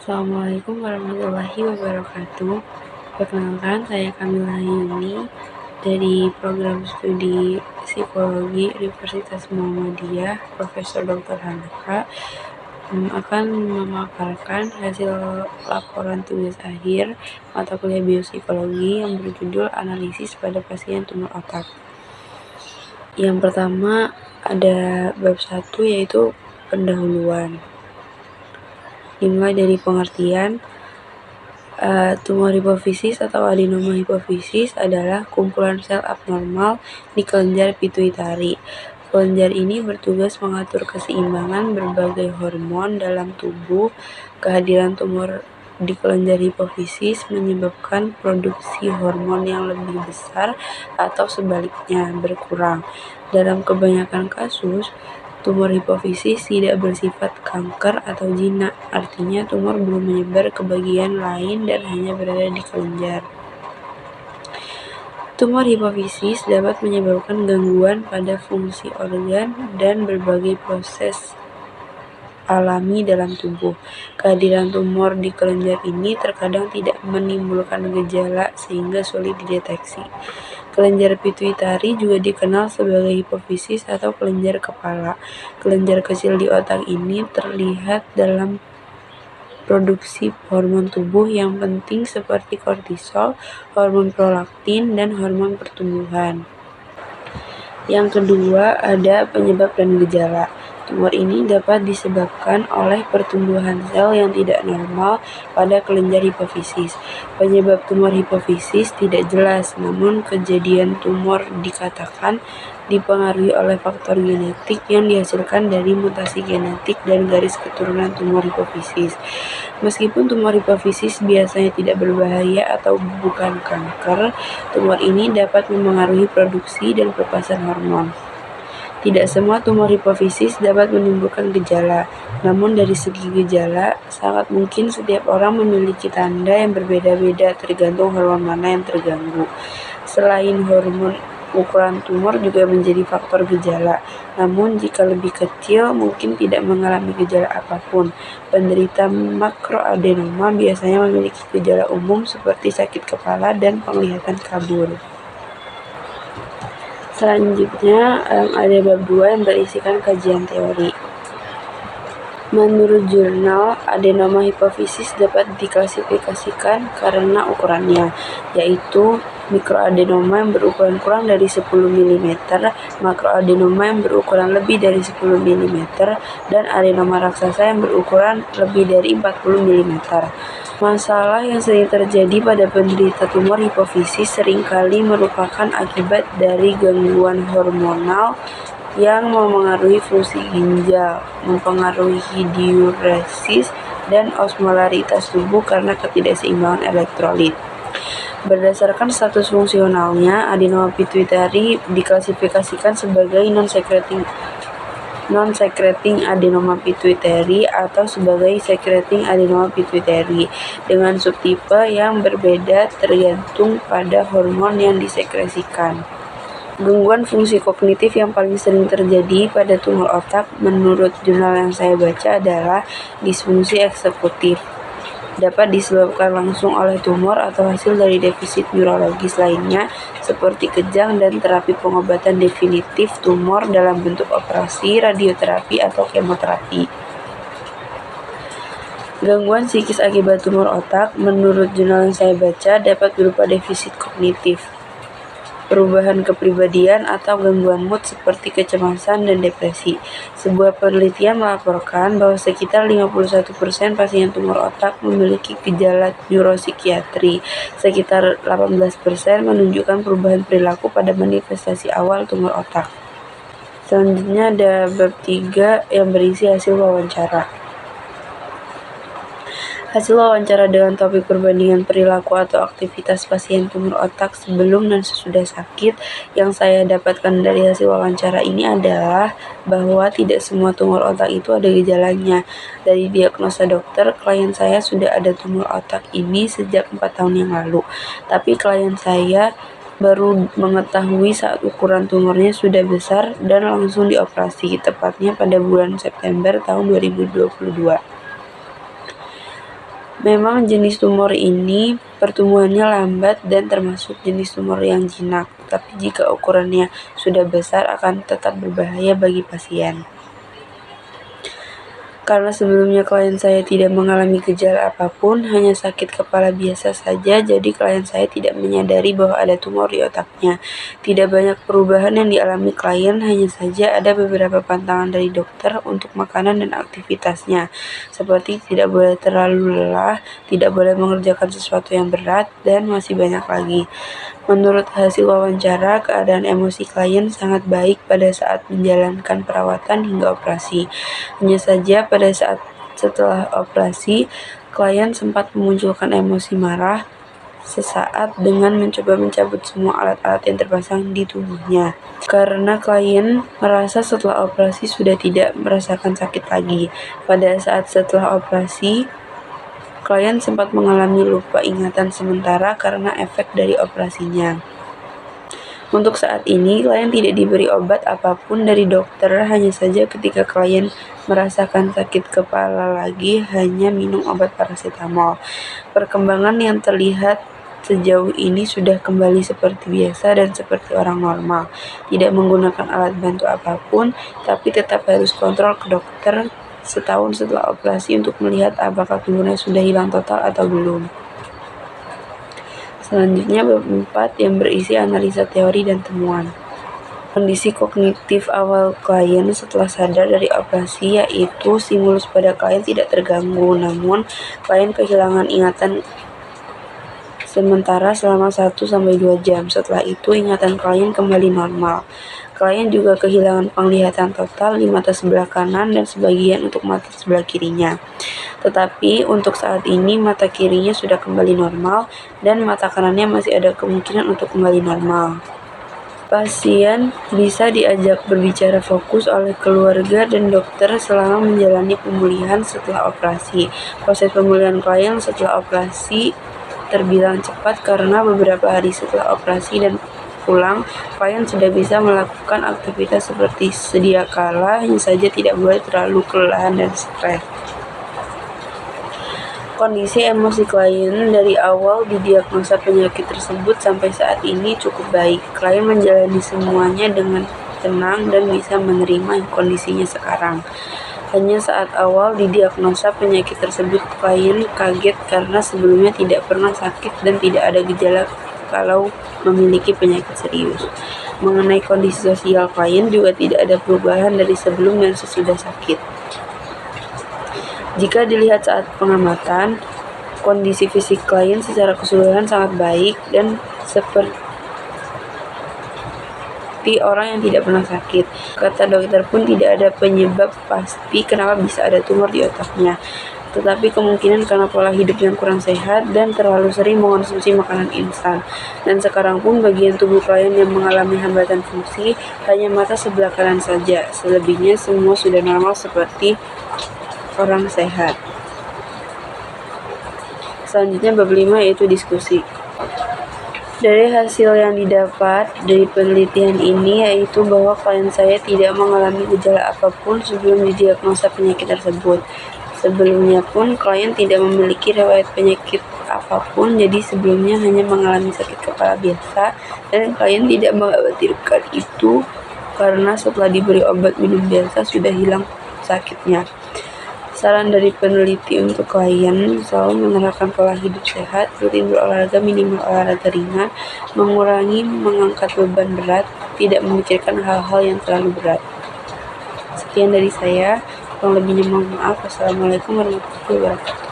Assalamualaikum warahmatullahi wabarakatuh. Perkenalkan, saya Kamila Yuni dari program studi Psikologi Universitas Muhammadiyah, Profesor Dr. Handaka, akan memaparkan hasil laporan tugas akhir mata kuliah biopsikologi yang berjudul Analisis pada Pasien Tumor Otak. Yang pertama ada bab 1, yaitu pendahuluan. Dimulai dari pengertian. Tumor hipofisis atau adenoma hipofisis adalah kumpulan sel abnormal di kelenjar pituitari. Kelenjar ini bertugas mengatur keseimbangan berbagai hormon dalam tubuh. Kehadiran tumor di kelenjar hipofisis menyebabkan produksi hormon yang lebih besar atau sebaliknya berkurang. Dalam kebanyakan kasus, tumor hipofisis tidak bersifat kanker atau jinak, artinya tumor belum menyebar ke bagian lain dan hanya berada di kelenjar. Tumor hipofisis dapat menyebabkan gangguan pada fungsi organ dan berbagai proses alami dalam tubuh. Kehadiran tumor di kelenjar ini terkadang tidak menimbulkan gejala sehingga sulit dideteksi. Kelenjar pituitari juga dikenal sebagai hipofisis atau kelenjar kepala. Kelenjar kecil di otak ini terlihat dalam produksi hormon tubuh yang penting seperti kortisol, hormon prolaktin, dan hormon pertumbuhan. Yang kedua, ada penyebab dan gejala. Tumor ini dapat disebabkan oleh pertumbuhan sel yang tidak normal pada kelenjar hipofisis. Penyebab tumor hipofisis tidak jelas, namun kejadian tumor dikatakan dipengaruhi oleh faktor genetik yang dihasilkan dari mutasi genetik dan garis keturunan tumor hipofisis. Meskipun tumor hipofisis biasanya tidak berbahaya atau bukan kanker, tumor ini dapat memengaruhi produksi dan pelepasan hormon. Tidak semua tumor hipofisis dapat menimbulkan gejala, namun dari segi gejala, sangat mungkin setiap orang memiliki tanda yang berbeda-beda tergantung hormon mana yang terganggu. Selain hormon, ukuran tumor juga menjadi faktor gejala, namun jika lebih kecil mungkin tidak mengalami gejala apapun. Penderita makroadenoma biasanya memiliki gejala umum seperti sakit kepala dan penglihatan kabur. Selanjutnya ada bab 2 yang berisikan kajian teori. Menurut jurnal, adenoma hipofisis dapat diklasifikasikan karena ukurannya, yaitu mikroadenoma yang berukuran kurang dari 10 mm, makroadenoma yang berukuran lebih dari 10 mm, dan adenoma raksasa yang berukuran lebih dari 40 mm. Masalah yang sering terjadi pada penderita tumor hipofisis seringkali merupakan akibat dari gangguan hormonal yang memengaruhi fungsi ginjal, mempengaruhi diuresis dan osmolaritas tubuh karena ketidakseimbangan elektrolit. Berdasarkan status fungsionalnya, adenoma pituitari diklasifikasikan sebagai non-secreting adenoma pituitary atau sebagai secreting adenoma pituitary dengan subtipe yang berbeda tergantung pada hormon yang disekresikan. Gangguan fungsi kognitif yang paling sering terjadi pada tumor otak menurut jurnal yang saya baca adalah disfungsi eksekutif. Dapat disebabkan langsung oleh tumor atau hasil dari defisit neurologis lainnya seperti kejang dan terapi pengobatan definitif tumor dalam bentuk operasi, radioterapi, atau kemoterapi. Gangguan psikis akibat tumor otak menurut jurnal yang saya baca dapat berupa defisit kognitif, perubahan kepribadian, atau gangguan mood seperti kecemasan dan depresi. Sebuah penelitian melaporkan bahwa sekitar 51% pasien tumor otak memiliki gejala neuropsikiatri. Sekitar 18% menunjukkan perubahan perilaku pada manifestasi awal tumor otak. Selanjutnya ada bab 3 yang berisi hasil wawancara. Hasil wawancara dengan topik perbandingan perilaku atau aktivitas pasien tumor otak sebelum dan sesudah sakit yang saya dapatkan dari hasil wawancara ini adalah bahwa tidak semua tumor otak itu ada gejalanya. Dari diagnosa dokter, klien saya sudah ada tumor otak ini sejak 4 tahun yang lalu, tapi klien saya baru mengetahui saat ukuran tumornya sudah besar dan langsung dioperasi, tepatnya pada bulan September tahun 2022. Memang jenis tumor ini pertumbuhannya lambat dan termasuk jenis tumor yang jinak, tapi jika ukurannya sudah besar akan tetap berbahaya bagi pasien. Karena sebelumnya klien saya tidak mengalami gejala apapun, hanya sakit kepala biasa saja, jadi klien saya tidak menyadari bahwa ada tumor di otaknya. Tidak banyak perubahan yang dialami klien, hanya saja ada beberapa pantangan dari dokter untuk makanan dan aktivitasnya, seperti tidak boleh terlalu lelah, tidak boleh mengerjakan sesuatu yang berat, dan masih banyak lagi. Menurut hasil wawancara, keadaan emosi klien sangat baik pada saat menjalankan perawatan hingga operasi. Hanya saja pada saat setelah operasi, klien sempat memunculkan emosi marah sesaat dengan mencoba mencabut semua alat-alat yang terpasang di tubuhnya. Karena klien merasa setelah operasi sudah tidak merasakan sakit lagi. Pada saat setelah operasi, klien sempat mengalami lupa ingatan sementara karena efek dari operasinya. Untuk saat ini, klien tidak diberi obat apapun dari dokter, hanya saja ketika klien merasakan sakit kepala lagi, hanya minum obat paracetamol. Perkembangan yang terlihat sejauh ini sudah kembali seperti biasa dan seperti orang normal, tidak menggunakan alat bantu apapun, tapi tetap harus kontrol ke dokter setahun setelah operasi untuk melihat apakah tumornya sudah hilang total atau belum. Selanjutnya bab 4 yang berisi analisa teori dan temuan. Kondisi kognitif awal klien setelah sadar dari operasi yaitu stimulus pada klien tidak terganggu, namun klien kehilangan ingatan sementara selama 1-2 jam. Setelah itu ingatan klien kembali normal. Klien juga kehilangan penglihatan total di mata sebelah kanan dan sebagian untuk mata sebelah kirinya. Tetapi untuk saat ini mata kirinya sudah kembali normal dan mata kanannya masih ada kemungkinan untuk kembali normal. Pasien bisa diajak berbicara fokus oleh keluarga dan dokter selama menjalani pemulihan setelah operasi. Proses pemulihan klien setelah operasi terbilang cepat karena beberapa hari setelah operasi dan pulang, klien sudah bisa melakukan aktivitas seperti sedia kala, hanya saja tidak boleh terlalu kelelahan dan stres. Kondisi emosi klien dari awal didiagnosa penyakit tersebut sampai saat ini cukup baik. Klien menjalani semuanya dengan tenang dan bisa menerima kondisinya sekarang. Hanya saat awal didiagnosa penyakit tersebut, klien kaget karena sebelumnya tidak pernah sakit dan tidak ada gejala kalau memiliki penyakit serius. Mengenai kondisi sosial klien juga tidak ada perubahan dari sebelum dan sesudah sakit. Jika dilihat saat pengamatan, kondisi fisik klien secara keseluruhan sangat baik dan seperti orang yang tidak pernah sakit. Kata dokter pun tidak ada penyebab pasti kenapa bisa ada tumor di otaknya. Tetapi kemungkinan karena pola hidup yang kurang sehat dan terlalu sering mengonsumsi makanan instan. Dan sekarang pun bagian tubuh klien yang mengalami hambatan fungsi hanya mata sebelah kanan saja. Selebihnya semua sudah normal seperti orang sehat. Selanjutnya bab 5 yaitu diskusi. Dari hasil yang didapat dari penelitian ini yaitu bahwa klien saya tidak mengalami gejala apapun sebelum didiagnosa penyakit tersebut. Sebelumnya pun klien tidak memiliki riwayat penyakit apapun, jadi sebelumnya hanya mengalami sakit kepala biasa dan klien tidak mengkhawatirkan itu karena setelah diberi obat minum biasa sudah hilang sakitnya. Saran dari peneliti untuk klien selalu menerapkan pola hidup sehat, rutin berolahraga minimal olahraga ringan, mengurangi mengangkat beban berat, tidak memikirkan hal-hal yang terlalu berat. Sekian dari saya, kurang lebihnya mohon maaf. Wassalamualaikum warahmatullahi wabarakatuh.